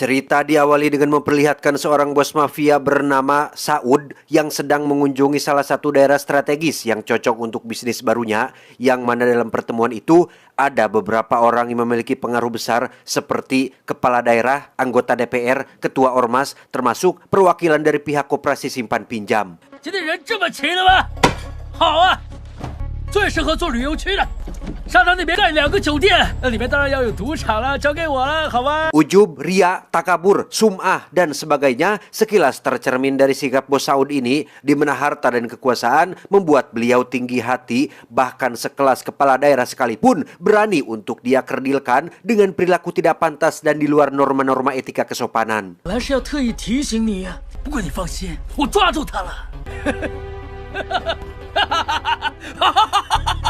Cerita diawali dengan memperlihatkan seorang bos mafia bernama Saud yang sedang mengunjungi salah satu daerah strategis yang cocok untuk bisnis barunya, yang mana dalam pertemuan itu ada beberapa orang yang memiliki pengaruh besar seperti kepala daerah, anggota DPR, ketua ormas, termasuk perwakilan dari pihak koperasi simpan pinjam. 最适合做旅游区的，上他那边盖2个酒店，那里面当然要有赌场了，交给我了，好吧？ Ujub, ria, takabur, sum'ah, dan sebagainya sekilas tercermin dari sikap bos Saud ini, di mana harta dan kekuasaan membuat beliau tinggi hati, bahkan sekelas kepala daerah sekalipun berani untuk dia kerdilkan dengan perilaku tidak pantas dan di luar norma-norma etika kesopanan. 本来是要特意提醒你，不过你放心，我抓住他了。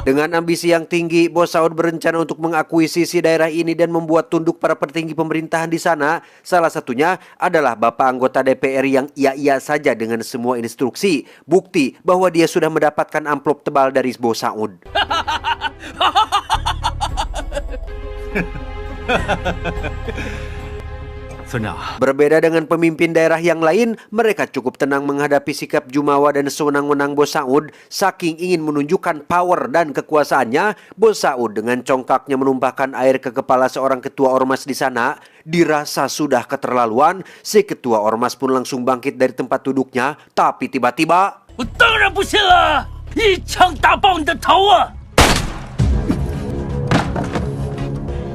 Dengan ambisi yang tinggi, bos Saud berencana untuk mengakuisisi daerah ini dan membuat tunduk para petinggi pemerintahan di sana. Salah satunya adalah bapak anggota DPR yang iya-iya saja dengan semua instruksi. Bukti bahwa dia sudah mendapatkan amplop tebal dari bos Saud. Berbeda dengan pemimpin daerah yang lain, mereka cukup tenang menghadapi sikap jumawa dan sewenang-wenang bos Saud. Saking ingin menunjukkan power dan kekuasaannya, bos Saud dengan congkaknya menumpahkan air ke kepala seorang ketua ormas di sana. Dirasa sudah keterlaluan, si ketua ormas pun langsung bangkit dari tempat duduknya. Tapi tiba-tiba, 我当然不信了，一枪打爆你的头啊！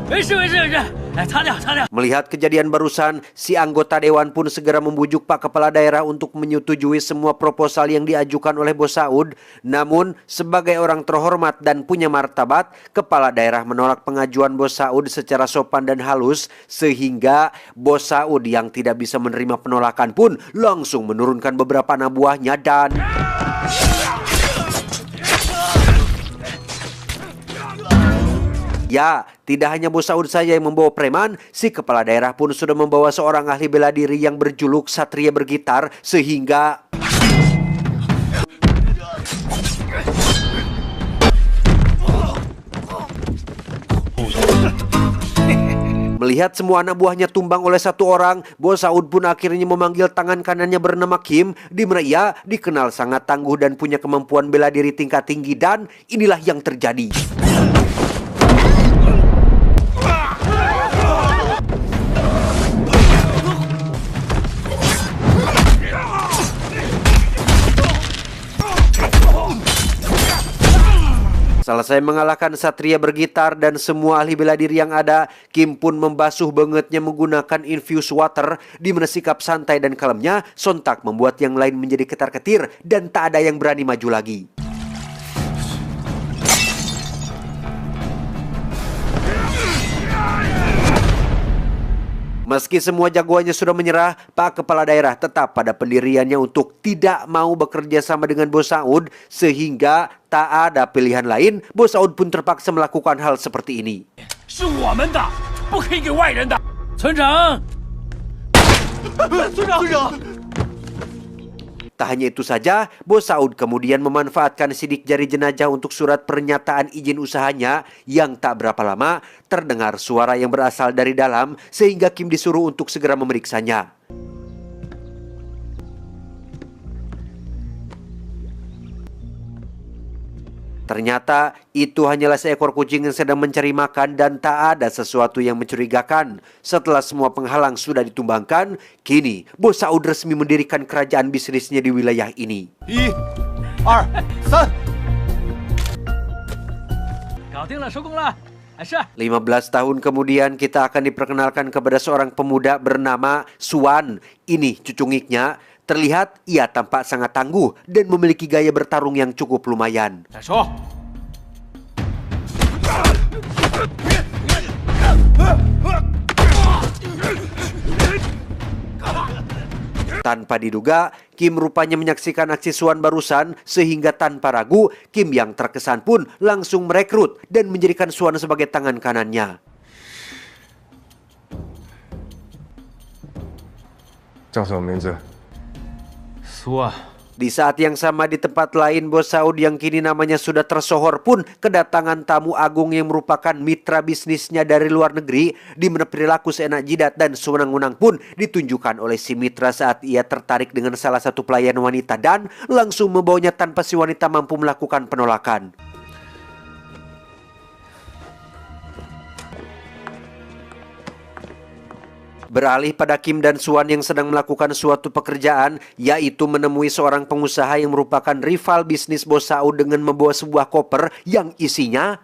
没事没事没事，来擦掉擦掉。 melihat kejadian barusan, si anggota dewan pun segera membujuk Pak Kepala Daerah untuk menyetujui semua proposal yang diajukan oleh bos Saud. Namun, sebagai orang terhormat dan punya martabat, Kepala Daerah menolak pengajuan bos Saud secara sopan dan halus, sehingga bos Saud yang tidak bisa menerima penolakan pun langsung menurunkan beberapa anak buahnya dan... Ya, tidak hanya bos Saud saja yang membawa preman, si kepala daerah pun sudah membawa seorang ahli bela diri yang berjuluk Satria Bergitar, sehingga melihat semua anak buahnya tumbang oleh satu orang, bos Saud pun akhirnya memanggil tangan kanannya bernama Kim, di mana ia dikenal sangat tangguh dan punya kemampuan bela diri tingkat tinggi, dan inilah yang terjadi. Selesai mengalahkan Satria Bergitar dan semua ahli bela diri yang ada, Kim pun membasuh bangetnya menggunakan infused water, di mana sikap santai dan kalemnya sontak membuat yang lain menjadi ketar-ketir dan tak ada yang berani maju lagi. Meski semua jagoannya sudah menyerah, Pak Kepala Daerah tetap pada pendiriannya untuk tidak mau bekerja sama dengan bos Saud, sehingga tak ada pilihan lain, bos Saud pun terpaksa melakukan hal seperti ini. Tak hanya itu saja, bos Saud kemudian memanfaatkan sidik jari jenazah untuk surat pernyataan izin usahanya, yang tak berapa lama terdengar suara yang berasal dari dalam, sehingga Kim disuruh untuk segera memeriksanya. Ternyata itu hanyalah seekor kucing yang sedang mencari makan dan tak ada sesuatu yang mencurigakan. Setelah semua penghalang sudah ditumbangkan, kini bos Saud resmi mendirikan kerajaan bisnisnya di wilayah ini. 1、2、3。 搞定了，收工了。是。 15 tahun kemudian kita akan diperkenalkan kepada seorang pemuda bernama Suan. Ini cucu ngiknya. Terlihat ia tampak sangat tangguh dan memiliki gaya bertarung yang cukup lumayan. Tanpa diduga, Kim rupanya menyaksikan aksi Suan barusan, sehingga tanpa ragu, Kim yang terkesan pun langsung merekrut dan menjadikan Suan sebagai tangan kanannya. 叫什么名字？苏啊， Di saat yang sama di tempat lain, Bos Saud yang kini namanya sudah tersohor pun kedatangan tamu agung yang merupakan mitra bisnisnya dari luar negeri, di mana perilaku seenak jidat dan sewenang-wenang pun ditunjukkan oleh si mitra saat ia tertarik dengan salah satu pelayan wanita dan langsung membawanya tanpa si wanita mampu melakukan penolakan. Beralih pada Kim dan Suan yang sedang melakukan suatu pekerjaan, yaitu menemui seorang pengusaha yang merupakan rival bisnis Bos Saud dengan membawa sebuah koper yang isinya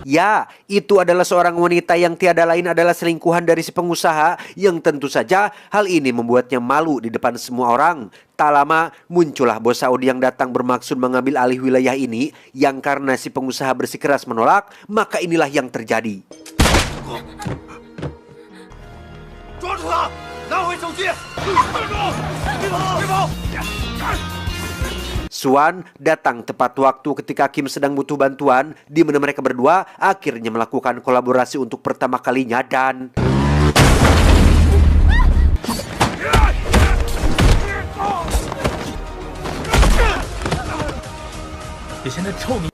ya, itu adalah seorang wanita yang tiada lain adalah selingkuhan dari si pengusaha yang tentu saja hal ini membuatnya malu di depan semua orang. Tak lama muncullah Bos Saud yang datang bermaksud mengambil alih wilayah ini, yang karena si pengusaha bersikeras menolak, maka inilah yang terjadi. Suan datang tepat waktu ketika Kim sedang butuh bantuan, di mana mereka berdua akhirnya melakukan kolaborasi untuk pertama kalinya dan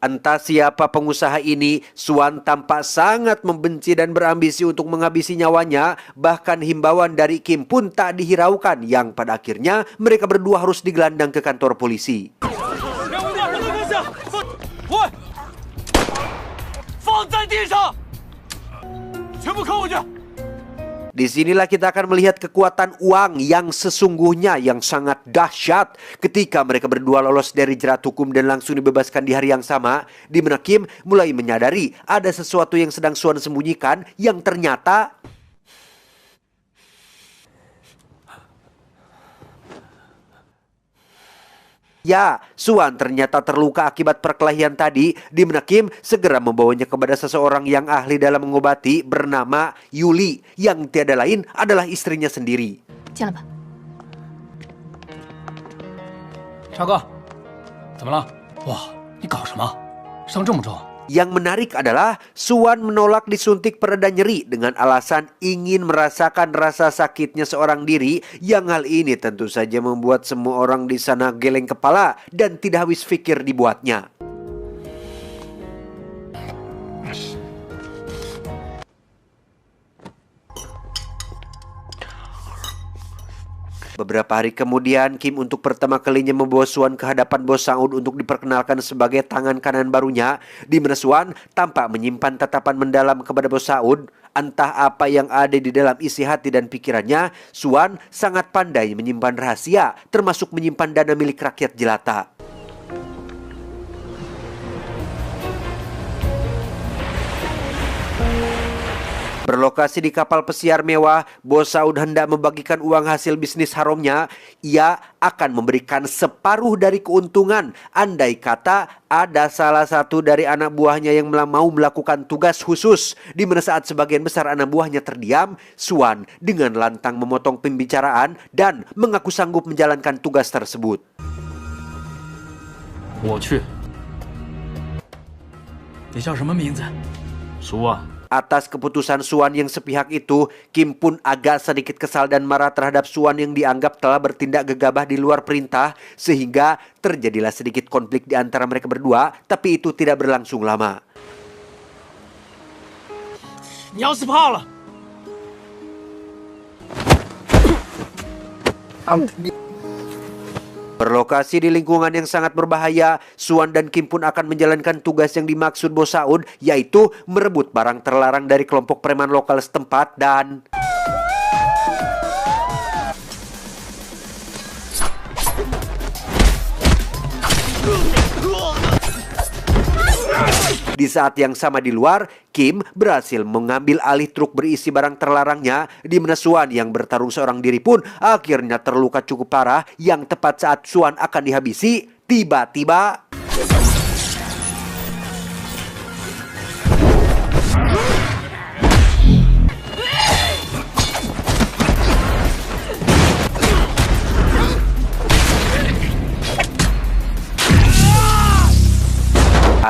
entah siapa pengusaha ini, Suan tampak sangat membenci dan berambisi untuk menghabisi nyawanya. Bahkan himbauan dari Kim pun tak dihiraukan, yang pada akhirnya mereka berdua harus digelandang ke kantor polisi. Disinilah kita akan melihat kekuatan uang yang sesungguhnya yang sangat dahsyat ketika mereka berdua lolos dari jerat hukum dan langsung dibebaskan di hari yang sama, di mana Kim mulai menyadari ada sesuatu yang sedang Suan sembunyikan yang ternyata ya, Suan ternyata terluka akibat perkelahian tadi, di mana Kim segera membawanya kepada seseorang yang ahli dalam mengobati bernama Yuli, yang tiada lain adalah istrinya sendiri. Yang menarik adalah Suan menolak disuntik pereda nyeri dengan alasan ingin merasakan rasa sakitnya seorang diri, yang hal ini tentu saja membuat semua orang di sana geleng kepala dan tidak habis pikir dibuatnya. Beberapa hari kemudian, Kim untuk pertama kalinya membawa Suan ke hadapan Bos Saud untuk diperkenalkan sebagai tangan kanan barunya, di mana Suan tampak menyimpan tatapan mendalam kepada Bos Saud. Entah apa yang ada di dalam isi hati dan pikirannya, Suan sangat pandai menyimpan rahasia, termasuk menyimpan dana milik rakyat jelata. Berlokasi di kapal pesiar mewah, Bos Saud hendak membagikan uang hasil bisnis haramnya. Ia akan memberikan separuh dari keuntungan andai kata ada salah satu dari anak buahnya yang mau melakukan tugas khusus. Di mana saat sebagian besar anak buahnya terdiam, Suan dengan lantang memotong pembicaraan dan mengaku sanggup menjalankan tugas tersebut. Atas keputusan Suan yang sepihak itu, Kim pun agak sedikit kesal dan marah terhadap Suan yang dianggap telah bertindak gegabah di luar perintah, sehingga terjadilah sedikit konflik di antara mereka berdua, tapi itu tidak berlangsung lama. Berlokasi di lingkungan yang sangat berbahaya, Suan dan Kim pun akan menjalankan tugas yang dimaksud Bos Saud, yaitu merebut barang terlarang dari kelompok preman lokal setempat dan di saat yang sama di luar, Kim berhasil mengambil alih truk berisi barang terlarangnya, di mana Suan yang bertarung seorang diri pun akhirnya terluka cukup parah, yang tepat saat Suan akan dihabisi, tiba-tiba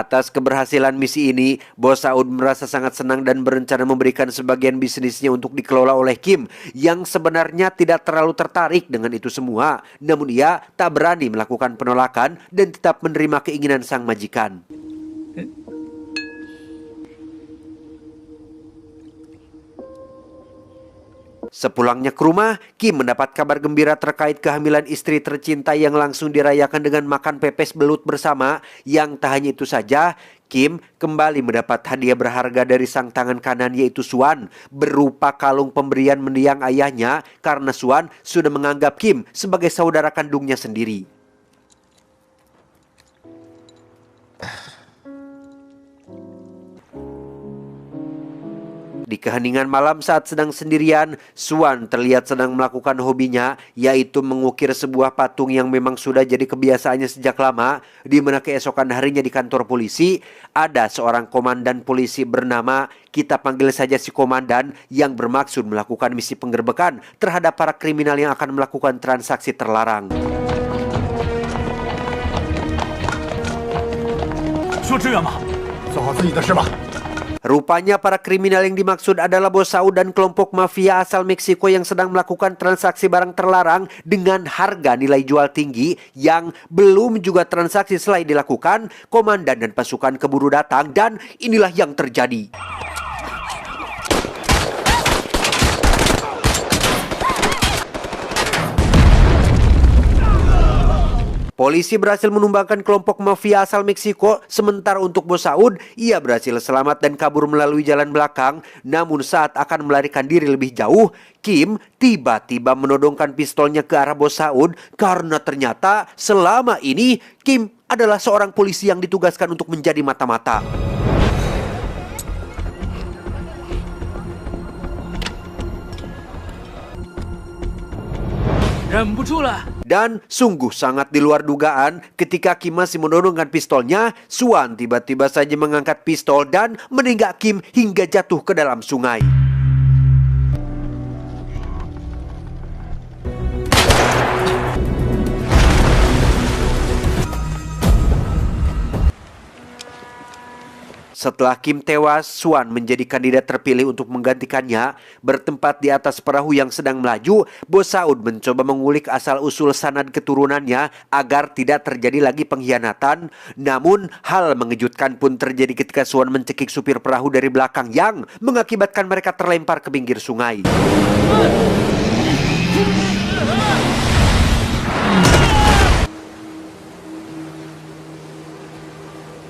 Atas keberhasilan misi ini, Bos Saud merasa sangat senang dan berencana memberikan sebagian bisnisnya untuk dikelola oleh Kim yang sebenarnya tidak terlalu tertarik dengan itu semua. Namun ia tak berani melakukan penolakan dan tetap menerima keinginan sang majikan. Sepulangnya ke rumah, Kim mendapat kabar gembira terkait kehamilan istri tercinta yang langsung dirayakan dengan makan pepes belut bersama. Yang tak hanya itu saja, Kim kembali mendapat hadiah berharga dari sang tangan kanan yaitu Suan, berupa kalung pemberian mendiang ayahnya karena Suan sudah menganggap Kim sebagai saudara kandungnya sendiri. Di keheningan malam saat sedang sendirian, Suan terlihat sedang melakukan hobinya, yaitu mengukir sebuah patung yang memang sudah jadi kebiasaannya sejak lama. Di mana keesokan harinya di kantor polisi, ada seorang komandan polisi bernama, kita panggil saja si komandan, yang bermaksud melakukan misi penggerbekan terhadap para kriminal yang akan melakukan transaksi terlarang. 说支援吧，做好自己的事吧。 Rupanya para kriminal yang dimaksud adalah Bos Saud dan kelompok mafia asal Meksiko yang sedang melakukan transaksi barang terlarang dengan harga nilai jual tinggi yang belum juga transaksi selesai dilakukan. Komandan dan pasukan keburu datang dan inilah yang terjadi. Polisi berhasil menumbangkan kelompok mafia asal Meksiko, sementara untuk Bos Saud, ia berhasil selamat dan kabur melalui jalan belakang. Namun saat akan melarikan diri lebih jauh, Kim tiba-tiba menodongkan pistolnya ke arah Bos Saud karena ternyata selama ini Kim adalah seorang polisi yang ditugaskan untuk menjadi mata-mata. Dan sungguh sangat di luar dugaan, ketika Kim masih menodongkan pistolnya, Suan tiba-tiba saja mengangkat pistol dan menenggak Kim hingga jatuh ke dalam sungai. Setelah Kim tewas, Suan menjadi kandidat terpilih untuk menggantikannya. Bertempat di atas perahu yang sedang melaju, Bos Saud mencoba mengulik asal-usul sanad keturunannya agar tidak terjadi lagi pengkhianatan. Namun, hal mengejutkan pun terjadi ketika Suan mencekik supir perahu dari belakang yang mengakibatkan mereka terlempar ke pinggir sungai.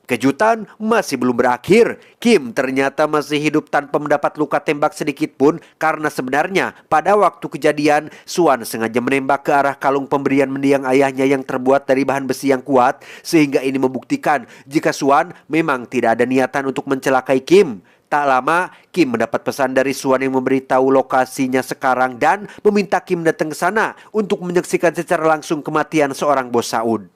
Kejutan masih belum berakhir. Kim ternyata masih hidup tanpa mendapat luka tembak sedikit pun karena sebenarnya pada waktu kejadian Suan sengaja menembak ke arah kalung pemberian mendiang ayahnya yang terbuat dari bahan besi yang kuat, sehingga ini membuktikan jika Suan memang tidak ada niatan untuk mencelakai Kim. Tak lama, Kim mendapat pesan dari Suan yang memberitahu lokasinya sekarang dan meminta Kim datang ke sana untuk menyaksikan secara langsung kematian seorang Bos Saud.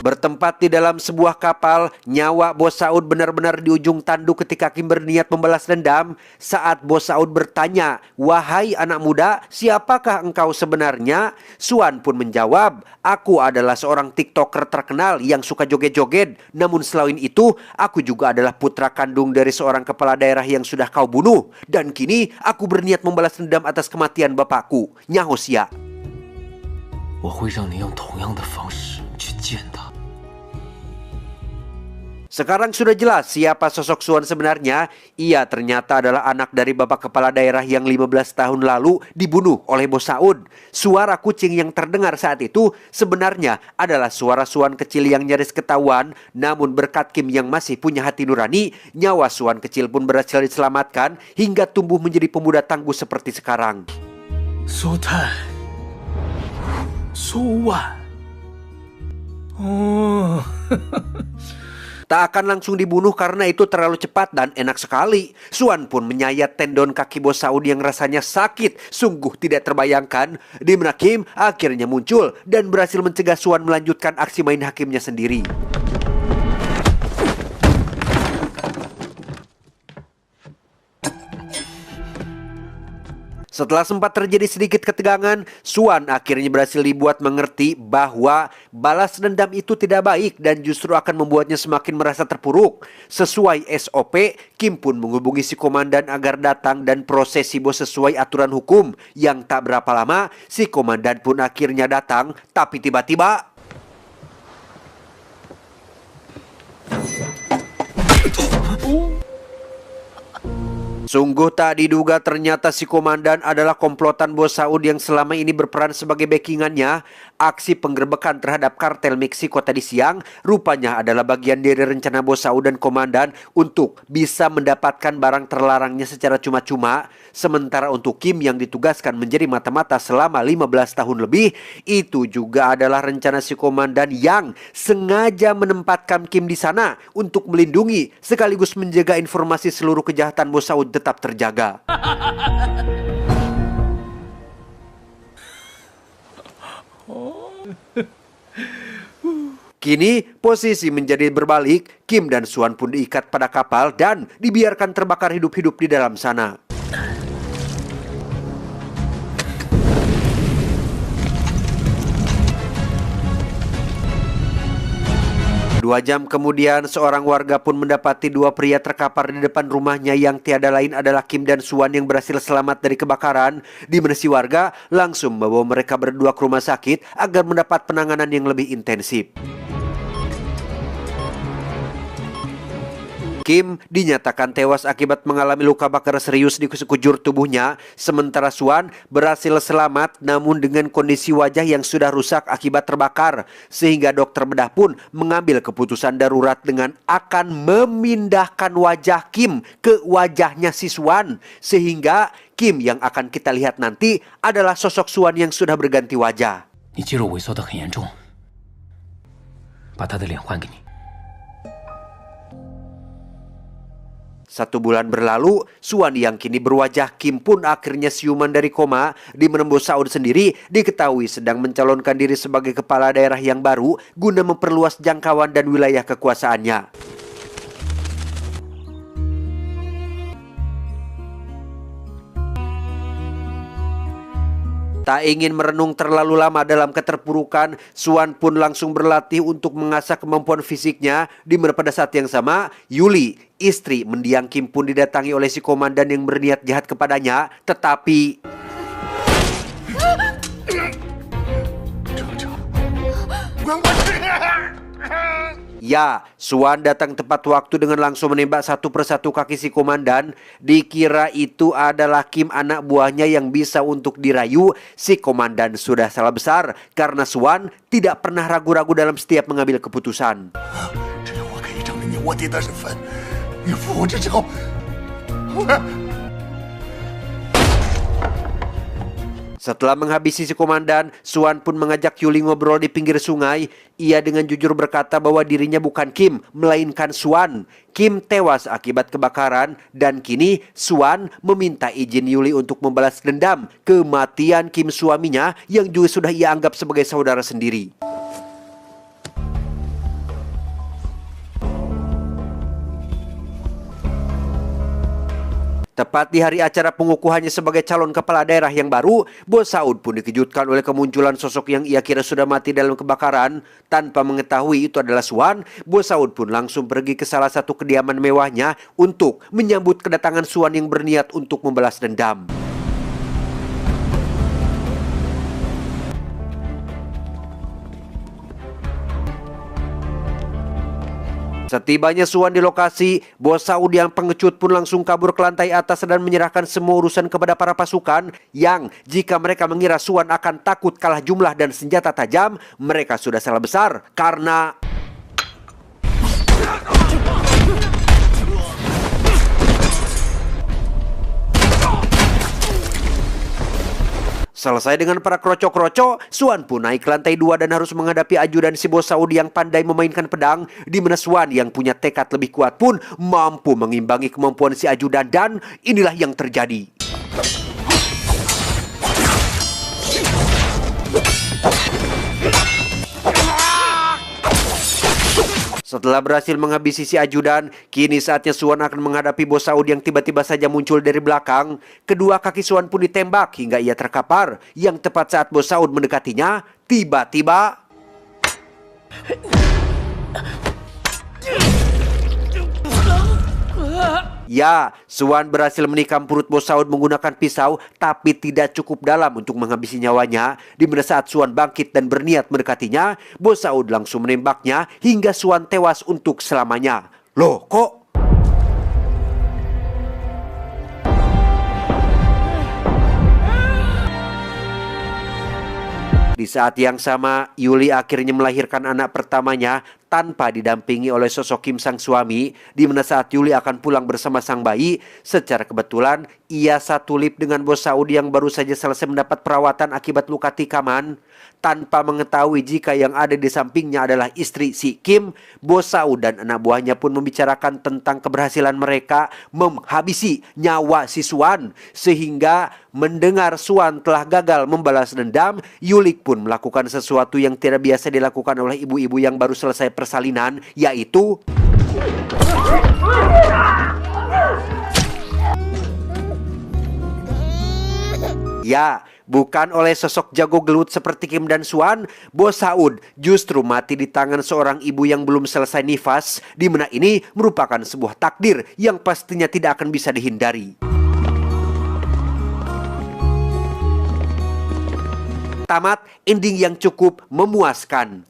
Bertempat di dalam sebuah kapal, nyawa Bos Saud benar-benar di ujung tanduk ketika Kim berniat membalas dendam. Saat Bos Saud bertanya, "Wahai anak muda, siapakah engkau sebenarnya?" Suan pun menjawab, "Aku adalah seorang TikToker terkenal yang suka joget-joget. Namun selain itu, aku juga adalah putra kandung dari seorang kepala daerah yang sudah kau bunuh. Dan kini aku berniat membalas dendam atas kematian bapakku." Nyahos ia. 我会让你用同样的方式去见他。 Sekarang sudah jelas siapa sosok Suan sebenarnya. Ia ternyata adalah anak dari bapak kepala daerah yang 15 tahun lalu dibunuh oleh Bos Saud. Suara kucing yang terdengar saat itu sebenarnya adalah suara Suan kecil yang nyaris ketahuan. Namun berkat Kim yang masih punya hati nurani, nyawa Suan kecil pun berhasil diselamatkan hingga tumbuh menjadi pemuda tangguh seperti sekarang. Sultan, Suan. Oh. Tak akan langsung dibunuh karena itu terlalu cepat dan enak sekali. Suan pun menyayat tendon kaki Bos Saud yang rasanya sakit, sungguh tidak terbayangkan. Di mana Kim akhirnya muncul dan berhasil mencegah Suan melanjutkan aksi main hakimnya sendiri. Setelah sempat terjadi sedikit ketegangan, Suan akhirnya berhasil dibuat mengerti bahwa balas dendam itu tidak baik dan justru akan membuatnya semakin merasa terpuruk. Sesuai SOP, Kim pun menghubungi si komandan agar datang dan proses si bos sesuai aturan hukum. Yang tak berapa lama, si komandan pun akhirnya datang, tapi tiba-tiba sungguh tak diduga ternyata si komandan adalah komplotan bos Saud yang selama ini berperan sebagai backingannya. Aksi penggerbekan terhadap kartel Meksiko tadi siang rupanya adalah bagian dari rencana bos Saud dan komandan untuk bisa mendapatkan barang terlarangnya secara cuma-cuma. Sementara untuk Kim yang ditugaskan menjadi mata-mata selama 15 tahun lebih, itu juga adalah rencana si komandan yang sengaja menempatkan Kim di sana untuk melindungi sekaligus menjaga informasi seluruh kejahatan bos Saud tetap terjaga. Kini posisi menjadi berbalik, Kim dan Suan pun diikat pada kapal dan dibiarkan terbakar hidup-hidup di dalam sana. 2 jam kemudian, seorang warga pun mendapati 2 pria terkapar di depan rumahnya yang tiada lain adalah Kim dan Suan yang berhasil selamat dari kebakaran. Di mana si warga langsung membawa mereka berdua ke rumah sakit agar mendapat penanganan yang lebih intensif. Kim dinyatakan tewas akibat mengalami luka bakar serius di sekujur tubuhnya, sementara Suan berhasil selamat namun dengan kondisi wajah yang sudah rusak akibat terbakar, sehingga dokter bedah pun mengambil keputusan darurat dengan akan memindahkan wajah Kim ke wajahnya si Suan, sehingga Kim yang akan kita lihat nanti adalah sosok Suan yang sudah berganti wajah. 你肌肉萎缩得很严重，把他的脸换给你。 1 bulan berlalu, Suan yang kini berwajah Kim pun akhirnya siuman dari koma, di mana bos Saud sendiri diketahui sedang mencalonkan diri sebagai kepala daerah yang baru guna memperluas jangkauan dan wilayah kekuasaannya. Tak ingin merenung terlalu lama dalam keterpurukan, Suan pun langsung berlatih untuk mengasah kemampuan fisiknya, di mana pada saat yang sama, Yuli, istri mendiang Kim pun didatangi oleh si komandan yang berniat jahat kepadanya, tetapi... Ya, Suan datang tepat waktu dengan langsung menembak satu persatu kaki si komandan. Dikira itu adalah Kim anak buahnya yang bisa untuk dirayu. Si komandan sudah salah besar karena Suan tidak pernah ragu-ragu dalam setiap mengambil keputusan. Setelah menghabisi si komandan, Suan pun mengajak Yuli ngobrol di pinggir sungai. Ia dengan jujur berkata bahwa dirinya bukan Kim, melainkan Suan. Kim tewas akibat kebakaran dan kini Suan meminta izin Yuli untuk membalas dendam kematian Kim suaminya yang juga sudah ia anggap sebagai saudara sendiri. Tepat di hari acara pengukuhannya sebagai calon kepala daerah yang baru, bos Saud pun dikejutkan oleh kemunculan sosok yang ia kira sudah mati dalam kebakaran. Tanpa mengetahui itu adalah Suan, bos Saud pun langsung pergi ke salah satu kediaman mewahnya untuk menyambut kedatangan Suan yang berniat untuk membalas dendam. Setibanya Suan di lokasi, bos Saud yang pengecut pun langsung kabur ke lantai atas dan menyerahkan semua urusan kepada para pasukan yang jika mereka mengira Suan akan takut kalah jumlah dan senjata tajam, mereka sudah salah besar karena... Selesai dengan para kroco-kroco, Suan pun naik ke lantai 2 dan harus menghadapi ajudan si bos Saud yang pandai memainkan pedang, di mana Suan yang punya tekad lebih kuat pun mampu mengimbangi kemampuan si ajudan dan inilah yang terjadi. Setelah berhasil menghabisi si ajudan, kini saatnya Suan akan menghadapi bos Saud yang tiba-tiba saja muncul dari belakang. Kedua kaki Suan pun ditembak hingga ia terkapar. Yang tepat saat bos Saud mendekatinya, tiba-tiba ya, Suan berhasil menikam perut bos Saud menggunakan pisau, tapi tidak cukup dalam untuk menghabisi nyawanya. Di mana saat Suan bangkit dan berniat mendekatinya, bos Saud langsung menembaknya hingga Suan tewas untuk selamanya. Loh, kok? Di saat yang sama, Yuli akhirnya melahirkan anak pertamanya tanpa didampingi oleh sosok Kim sang suami, di mana saat Yuli akan pulang bersama sang bayi, secara kebetulan ia satu lip dengan bos Saud yang baru saja selesai mendapat perawatan akibat luka tikaman. Tanpa mengetahui jika yang ada di sampingnya adalah istri si Kim, bos Saud dan anak buahnya pun membicarakan tentang keberhasilan mereka menghabisi nyawa si Suan. Sehingga mendengar Suan telah gagal membalas dendam, Yulik pun melakukan sesuatu yang tidak biasa dilakukan oleh ibu-ibu yang baru selesai persalinan, yaitu ya, bukan oleh sosok jago gelut seperti Kim dan Suan, bos Saud justru mati di tangan seorang ibu yang belum selesai nifas, di mana ini merupakan sebuah takdir yang pastinya tidak akan bisa dihindari. Tamat ending yang cukup memuaskan.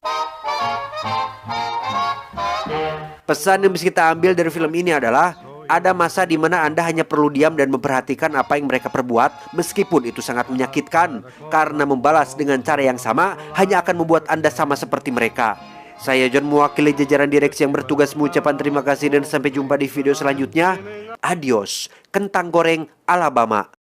Pesan yang bisa kita ambil dari film ini adalah ada masa di mana Anda hanya perlu diam dan memperhatikan apa yang mereka perbuat, meskipun itu sangat menyakitkan, karena membalas dengan cara yang sama hanya akan membuat Anda sama seperti mereka. Saya John, mewakili jajaran direksi yang bertugas, mengucapkan terima kasih dan sampai jumpa di video selanjutnya. Adios, kentang goreng Alabama.